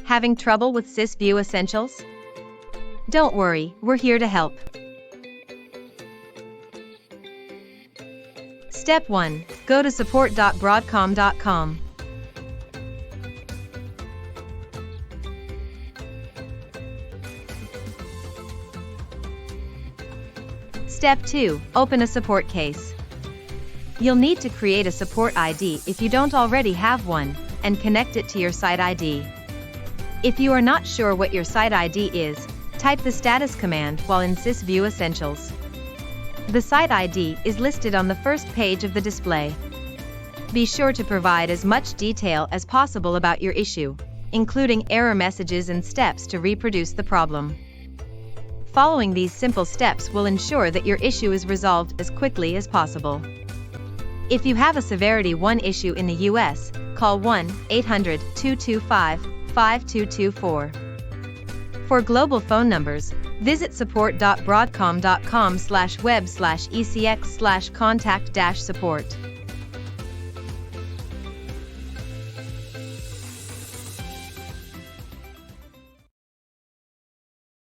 Having trouble with SYSVIEW Essentials? Don't worry, we're here to help. Step 1. Go to support.broadcom.com. Step 2. Open a support case. You'll need to create a support ID if you don't already have one, and connect it to your site ID. If you are not sure what your site ID is, type the status command while in SYSVIEW Essentials. The site ID is listed on the first page of the display. Be sure to provide as much detail as possible about your issue, including error messages and steps to reproduce the problem. Following these simple steps will ensure that your issue is resolved as quickly as possible. If you have a Severity 1 issue in the US, call 1-800-225-5224. For global phone numbers, visit support.broadcom.com/web/ecx/contact-support.